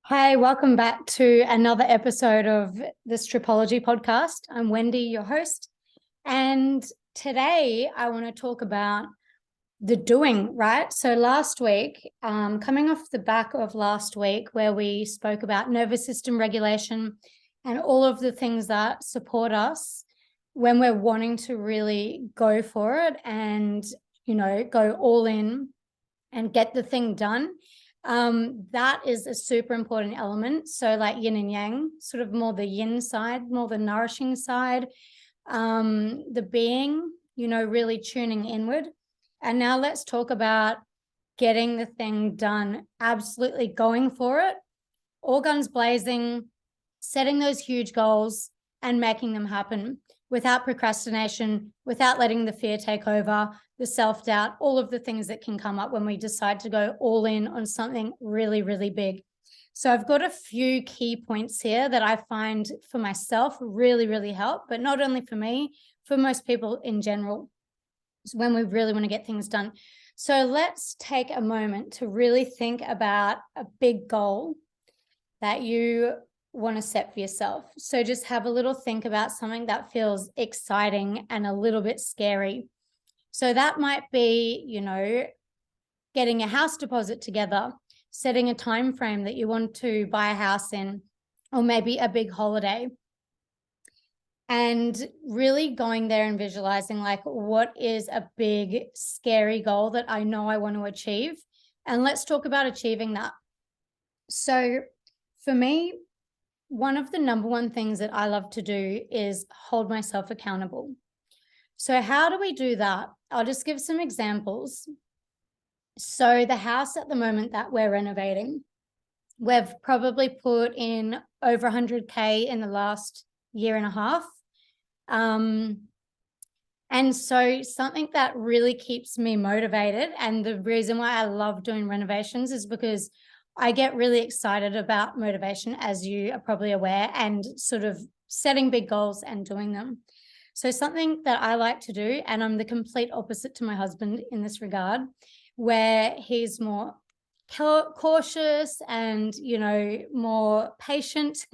Hi, welcome back to another episode of the Stripology podcast. I'm Wendy, your host, and today I want to talk about the doing, right? So last week, coming off the back of last week where we spoke about nervous system regulation and all of the things that support us when we're wanting to really go for it and, go all in and get the thing done. That is a super important element. So like yin and yang, sort of more the yin side, more the nourishing side, the being, really tuning inward. And now let's talk about getting the thing done, absolutely going for it, all guns blazing, setting those huge goals and making them happen without procrastination, without letting the fear take over, the self-doubt, all of the things that can come up when we decide to go all in on something really, really big. So I've got a few key points here that I find for myself really, really help, but not only for me, for most people in general, when we really want to get things done. So let's take a moment to really think about a big goal that you want to set for yourself. So just have a little think about something that feels exciting and a little bit scary. So that might be, getting a house deposit together, setting a time frame that you want to buy a house in, or maybe a big holiday. And really going there and visualizing like, what is a big, scary goal that I know I want to achieve? And let's talk about achieving that. So for me, one of the number one things that I love to do is hold myself accountable. So how do we do that? I'll just give some examples. So the house at the moment that we're renovating, we've probably put in over 100K in the last year and a half. And so something that really keeps me motivated, and the reason why I love doing renovations is because I get really excited about motivation, as you are probably aware, and sort of setting big goals and doing them. So something that I like to do, and I'm the complete opposite to my husband in this regard, where he's more cautious and, more patient.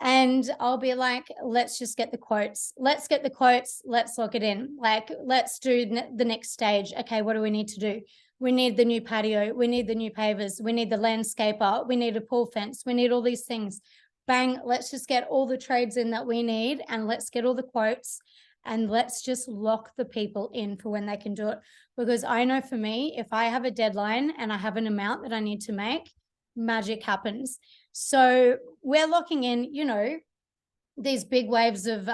And I'll be like, let's just get the quotes. Let's get the quotes. Let's lock it in. Like, let's do the next stage. Okay, what do we need to do? We need the new patio. We need the new pavers. We need the landscaper. We need a pool fence. We need all these things. Bang, let's just get all the trades in that we need and let's get all the quotes and let's just lock the people in for when they can do it. Because I know for me, if I have a deadline and I have an amount that I need to make, magic happens. So we're locking in, these big waves of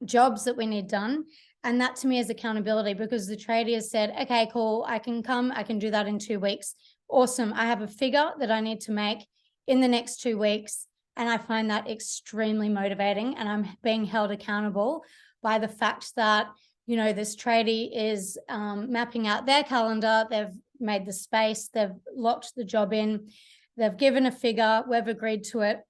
jobs that we need done. And that to me is accountability, because the tradie has said, okay, cool, I can come, I can do that in 2 weeks. Awesome. I have a figure that I need to make in the next 2 weeks. And I find that extremely motivating. And I'm being held accountable by the fact that, this tradie is mapping out their calendar. They've made the space, they've locked the job in, they've given a figure, we've agreed to it.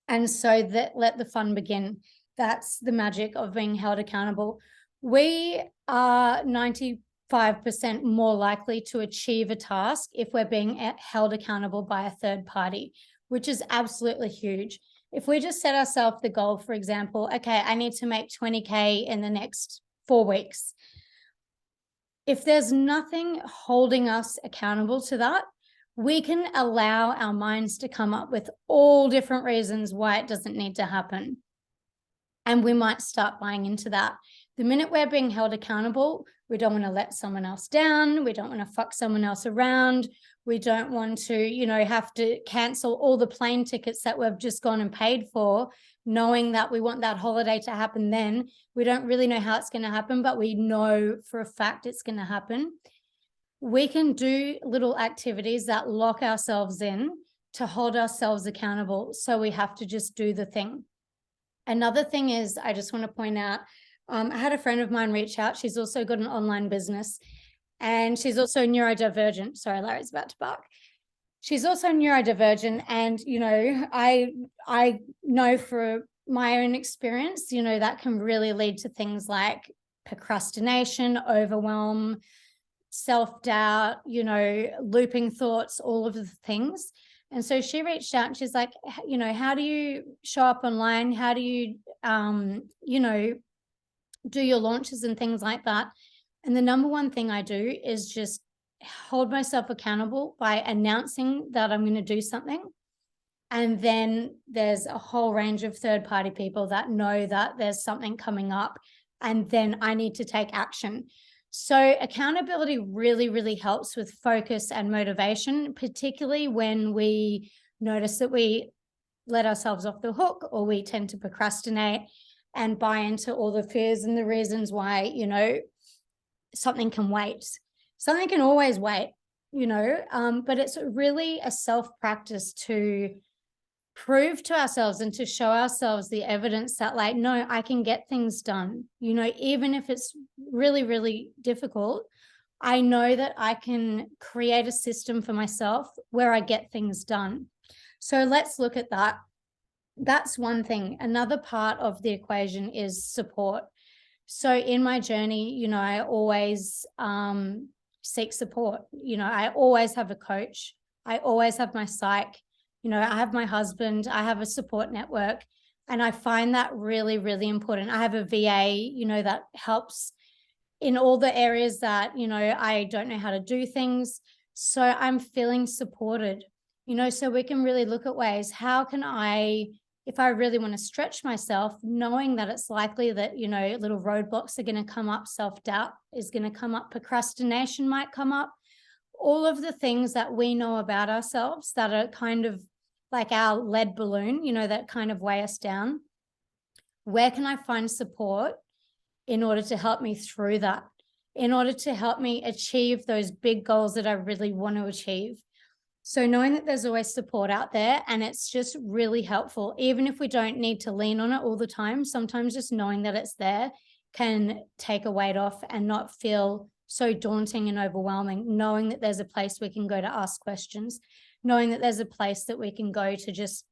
And so that let the fun begin. That's the magic of being held accountable. We are 95% more likely to achieve a task if we're being held accountable by a third party, which is absolutely huge. If we just set ourselves the goal, for example, okay, I need to make 20K in the next 4 weeks. If there's nothing holding us accountable to that, we can allow our minds to come up with all different reasons why it doesn't need to happen. And we might start buying into that. The minute we're being held accountable, we don't want to let someone else down. We don't want to fuck someone else around. We don't want to, have to cancel all the plane tickets that we've just gone and paid for, knowing that we want that holiday to happen then. We don't really know how it's going to happen, but we know for a fact it's going to happen. We can do little activities that lock ourselves in to hold ourselves accountable. So we have to just do the thing. Another thing is, I just want to point out, I had a friend of mine reach out. She's also got an online business and she's also neurodivergent. Sorry, Larry's about to bark. She's also neurodivergent. And, I know for my own experience, that can really lead to things like procrastination, overwhelm, self-doubt, looping thoughts, all of the things. And so she reached out and she's like, how do you show up online? How do you, do your launches and things like that? And the number one thing I do is just hold myself accountable by announcing that I'm going to do something. And then there's a whole range of third-party people that know that there's something coming up, and then I need to take action. So accountability really, really helps with focus and motivation, particularly when we notice that we let ourselves off the hook, or we tend to procrastinate and buy into all the fears and the reasons why, something can wait. Something can always wait, but it's really a self-practice to prove to ourselves and to show ourselves the evidence that, like, no, I can get things done. Even if it's really, really difficult, I know that I can create a system for myself where I get things done. So let's look at that. That's one thing. Another part of the equation is support. So in my journey, I always seek support. I always have a coach. I always have my psych. I have my husband, I have a support network, and I find that really, really important. I have a VA, that helps in all the areas that, I don't know how to do things. So I'm feeling supported, so we can really look at ways, how can I, if I really want to stretch myself, knowing that it's likely that, little roadblocks are going to come up, self-doubt is going to come up, procrastination might come up, all of the things that we know about ourselves that are kind of like our lead balloon, that kind of weigh us down. Where can I find support in order to help me through that, in order to help me achieve those big goals that I really want to achieve? So knowing that there's always support out there, and it's just really helpful, even if we don't need to lean on it all the time, sometimes just knowing that it's there can take a weight off and not feel so daunting and overwhelming, knowing that there's a place we can go to ask questions, knowing that there's a place that we can go to just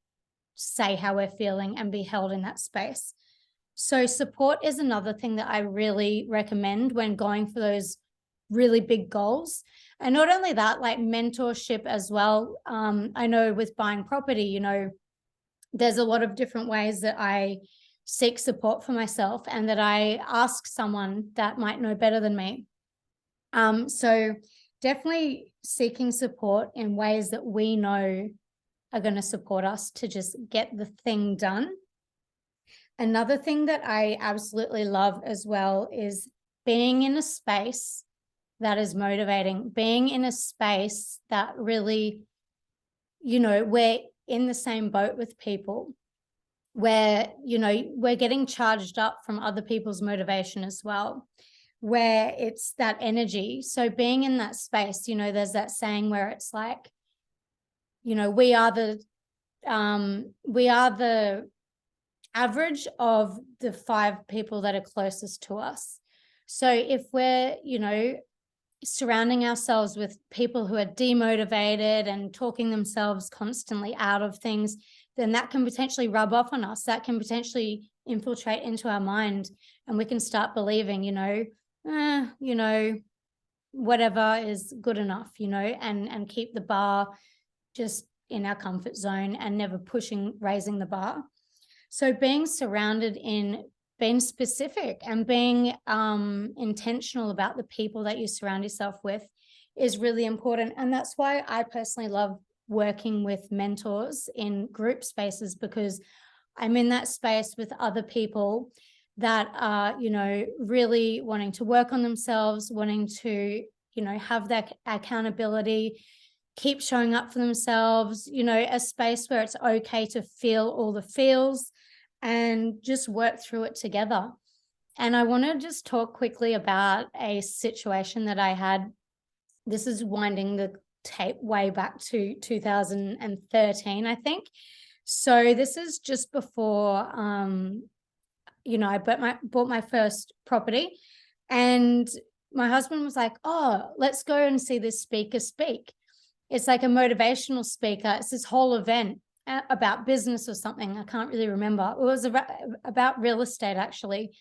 say how we're feeling and be held in that space. So support is another thing that I really recommend when going for those really big goals. And not only that, like mentorship as well. I know with buying property, there's a lot of different ways that I seek support for myself and that I ask someone that might know better than me. So definitely seeking support in ways that we know are going to support us to just get the thing done. Another thing that I absolutely love as well is being in a space that is motivating, being in a space that really, we're in the same boat with people, where, we're getting charged up from other people's motivation as well, where it's that energy. So being in that space, there's that saying where it's like, we are the average of the 5 people that are closest to us. So if we're, surrounding ourselves with people who are demotivated and talking themselves constantly out of things, then that can potentially rub off on us. That can potentially infiltrate into our mind, and we can start believing, whatever is good enough, and keep the bar just in our comfort zone and never raising the bar. So being specific and being intentional about the people that you surround yourself with is really important. And that's why I personally love working with mentors in group spaces, because I'm in that space with other people that are, really wanting to work on themselves, wanting to, have that accountability, keep showing up for themselves, a space where it's okay to feel all the feels and just work through it together. And I want to just talk quickly about a situation that I had. This is winding the tape way back to 2013, I think. So this is just before, I bought my first property, and my husband was like, oh, let's go and see this speaker speak. It's like a motivational speaker. It's this whole event about business or something. I can't really remember. It was about real estate, actually.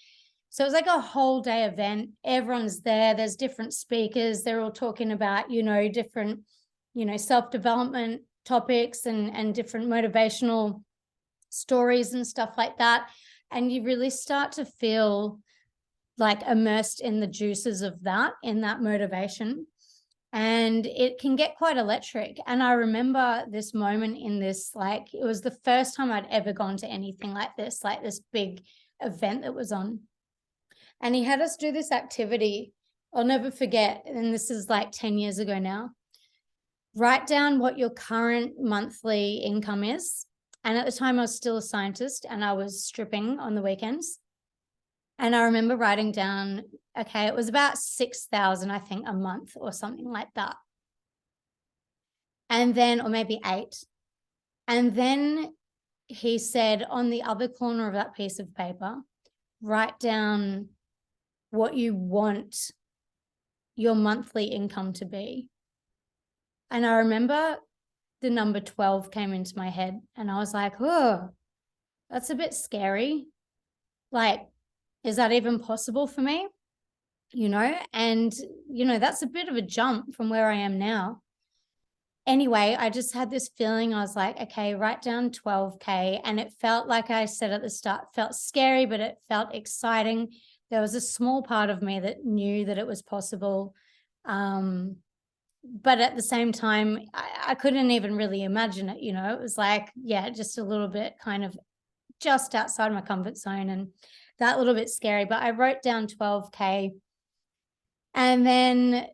So it was like a whole day event. Everyone's there. There's different speakers. They're all talking about, different, self-development topics and different motivational stories and stuff like that. And you really start to feel like immersed in the juices of that, in that motivation. And it can get quite electric. And I remember this moment in this, like, it was the first time I'd ever gone to anything like this big event that was on. And he had us do this activity. I'll never forget. And this is like 10 years ago now. Write down what your current monthly income is. And at the time I was still a scientist and I was stripping on the weekends. And I remember writing down, okay, it was about 6,000, I think, a month or something like that. And then, or maybe 8. And then he said, on the other corner of that piece of paper, write down what you want your monthly income to be. And I remember the number 12 came into my head and I was like, oh, that's a bit scary. Like, is that even possible for me? And, that's a bit of a jump from where I am now. Anyway, I just had this feeling. I was like, okay, write down 12K. And it felt, like I said at the start, felt scary, but it felt exciting. There was a small part of me that knew that it was possible. But at the same time, I couldn't even really imagine it. It was like, yeah, just a little bit kind of just outside my comfort zone and that little bit scary. But I wrote down 12K. And then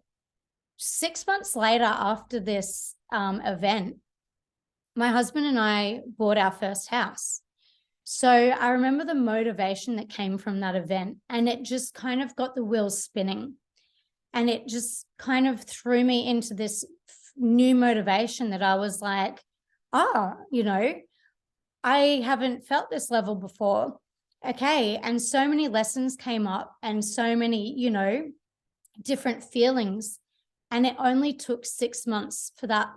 6 months later, after this event, my husband and I bought our first house. So I remember the motivation that came from that event, and it just kind of got the wheels spinning, and it just kind of threw me into this new motivation that I was like, I haven't felt this level before. Okay. And so many lessons came up and so many, different feelings. And it only took 6 months for that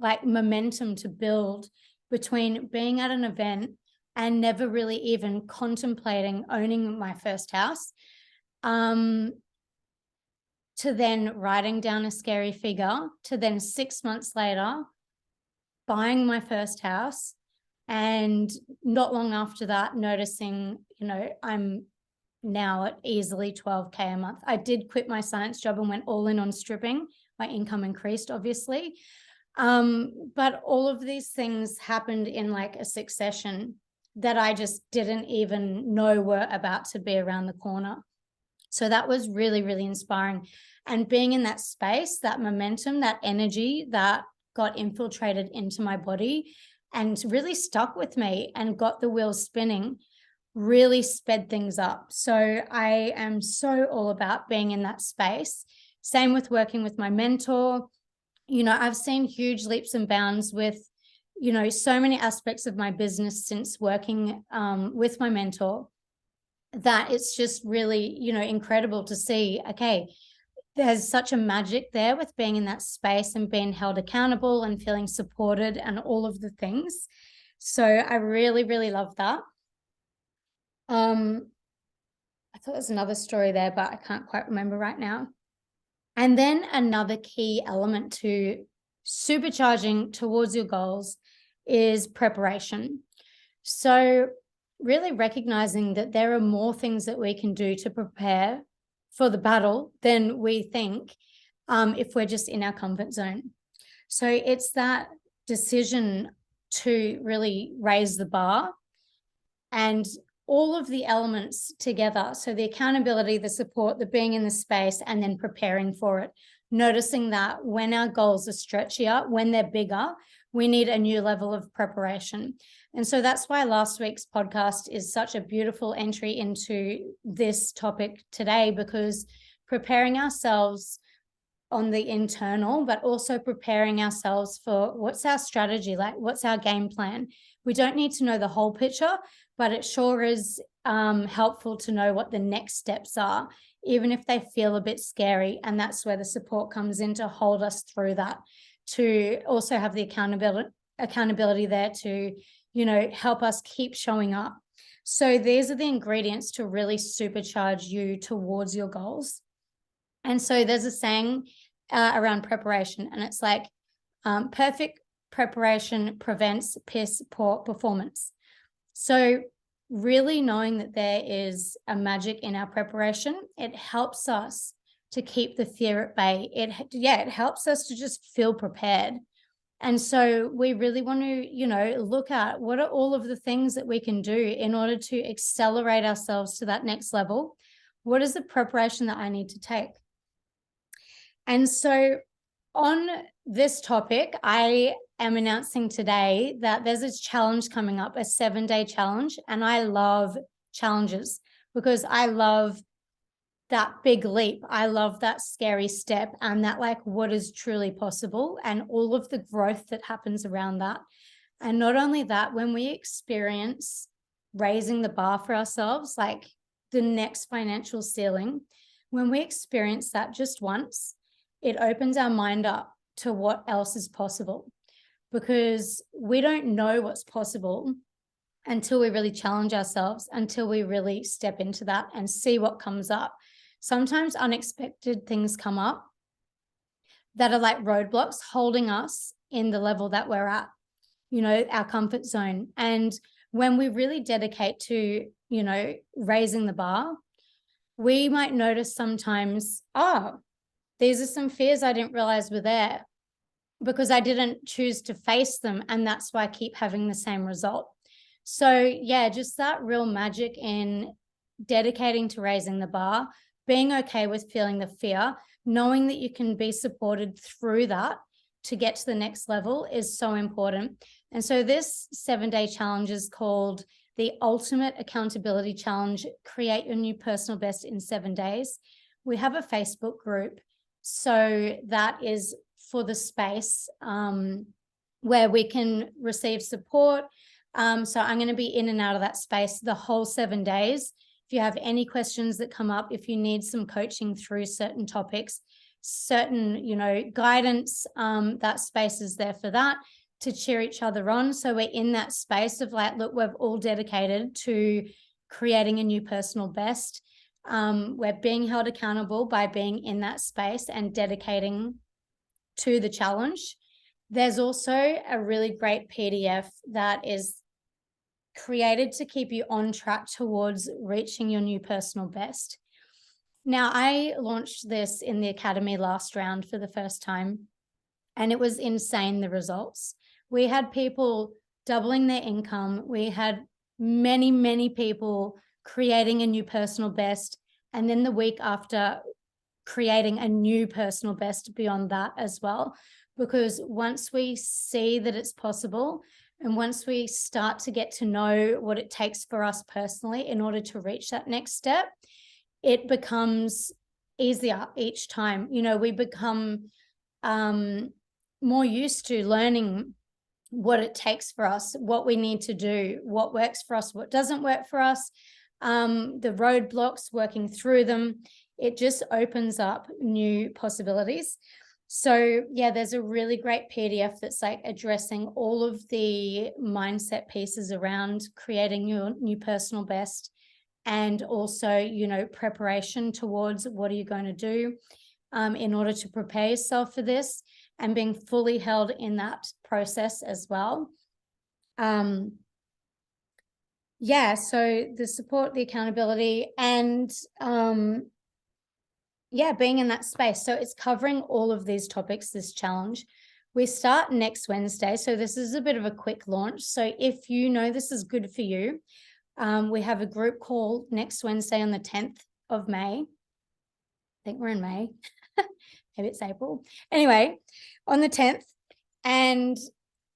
like momentum to build between being at an event and never really even contemplating owning my first house, to then writing down a scary figure, to then 6 months later buying my first house. And not long after that, noticing, I'm now at easily 12K a month. I did quit my science job and went all in on stripping. My income increased, obviously. But all of these things happened in like a succession that I just didn't even know were about to be around the corner. So that was really, really inspiring. And being in that space, that momentum, that energy that got infiltrated into my body and really stuck with me and got the wheels spinning, really sped things up. So I am so all about being in that space. Same with working with my mentor. I've seen huge leaps and bounds with, so many aspects of my business since working with my mentor, that it's just really, incredible to see, okay, there's such a magic there with being in that space and being held accountable and feeling supported and all of the things. So I really, really love that. I thought there's another story there, but I can't quite remember right now. And then another key element to supercharging towards your goals is preparation. So really recognizing that there are more things that we can do to prepare for the battle than we think, if we're just in our comfort zone. So it's that decision to really raise the bar and all of the elements together. So the accountability, the support, the being in the space, and then preparing for it. Noticing that when our goals are stretchier, when they're bigger, we need a new level of preparation. And so that's why last week's podcast is such a beautiful entry into this topic today, because preparing ourselves on the internal, but also preparing ourselves for what's our strategy, like what's our game plan. We don't need to know the whole picture, but it sure is helpful to know what the next steps are, even if they feel a bit scary. And that's where the support comes in to hold us through that, to also have the accountability there to, help us keep showing up. So these are the ingredients to really supercharge you towards your goals. And so there's a saying around preparation, and it's like, perfect preparation prevents piss poor performance. So really knowing that there is a magic in our preparation, it helps us to keep the fear at bay. It helps us to just feel prepared. And so we really want to, look at what are all of the things that we can do in order to accelerate ourselves to that next level. What is the preparation that I need to take? And so on this topic, I am announcing today that there's a challenge coming up, a 7-day challenge. And I love challenges because I love that big leap. I love that scary step and that like what is truly possible and all of the growth that happens around that. And not only that, when we experience raising the bar for ourselves, like the next financial ceiling, when we experience that just once, it opens our mind up to what else is possible, because we don't know what's possible until we really challenge ourselves, until we really step into that and see what comes up. Sometimes unexpected things come up that are like roadblocks holding us in the level that we're at, our comfort zone. And when we really dedicate to, raising the bar, we might notice sometimes, these are some fears I didn't realize were there because I didn't choose to face them. And that's why I keep having the same result. So yeah, just that real magic in dedicating to raising the bar, being okay with feeling the fear, knowing that you can be supported through that to get to the next level is so important. And so this 7-day challenge is called the Ultimate Accountability Challenge, Create Your New Personal Best in 7 days. We have a Facebook group. So that is for the space where we can receive support. So I'm going to be in and out of that space the whole 7 days. If you have any questions that come up, if you need some coaching through certain topics, certain, guidance, that space is there for that, to cheer each other on. So we're in that space of like, look, we're all dedicated to creating a new personal best. We're being held accountable by being in that space and dedicating to the challenge. There's also a really great PDF that is created to keep you on track towards reaching your new personal best. Now, I launched this in the Academy last round for the first time, and it was insane, the results. We had people doubling their income. We had many, many people creating a new personal best, and then the week after, creating a new personal best beyond that as well. Because once we see that it's possible, and once we start to get to know what it takes for us personally in order to reach that next step, it becomes easier each time. We become more used to learning what it takes for us, what we need to do, what works for us, what doesn't work for us, the roadblocks, working through them. It just opens up new possibilities. So yeah, there's a really great PDF that's like addressing all of the mindset pieces around creating your new personal best, and also, preparation towards what are you going to do in order to prepare yourself for this, and being fully held in that process as well. Yeah, so the support, the accountability, and being in that space. So it's covering all of these topics, this challenge. We start next Wednesday. So this is a bit of a quick launch. So if this is good for you, we have a group call next Wednesday on the 10th of May. I think we're in May. Maybe it's April. Anyway, on the 10th. And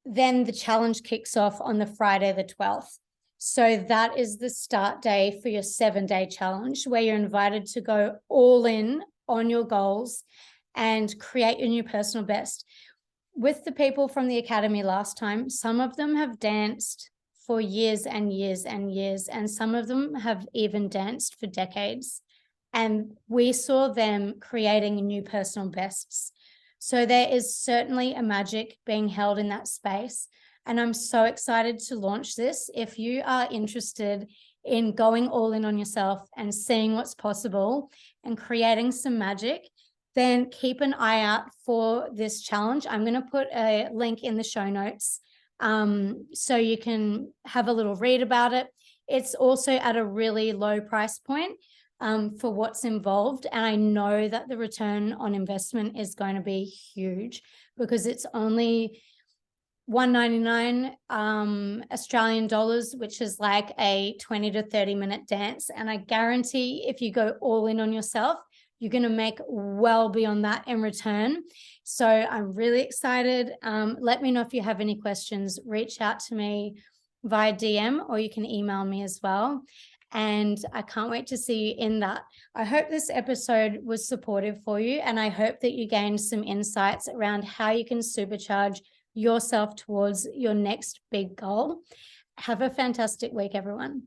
then the challenge kicks off on the Friday, the 12th. So that is the start day for your 7-day challenge, where you're invited to go all in on your goals and create your new personal best. With the people from the Academy last time, some of them have danced for years and years and years, and some of them have even danced for decades. And we saw them creating new personal bests. So there is certainly a magic being held in that space. And I'm so excited to launch this. If you are interested in going all in on yourself and seeing what's possible and creating some magic, then keep an eye out for this challenge. I'm going to put a link in the show notes so you can have a little read about it. It's also at a really low price point for what's involved. And I know that the return on investment is going to be huge because it's only $199 Australian dollars, which is like a 20 to 30 minute dance. And I guarantee if you go all in on yourself, you're going to make well beyond that in return. So I'm really excited. Let me know if you have any questions. Reach out to me via DM or you can email me as well. And I can't wait to see you in that. I hope this episode was supportive for you, and I hope that you gained some insights around how you can supercharge yourself towards your next big goal. Have a fantastic week, everyone.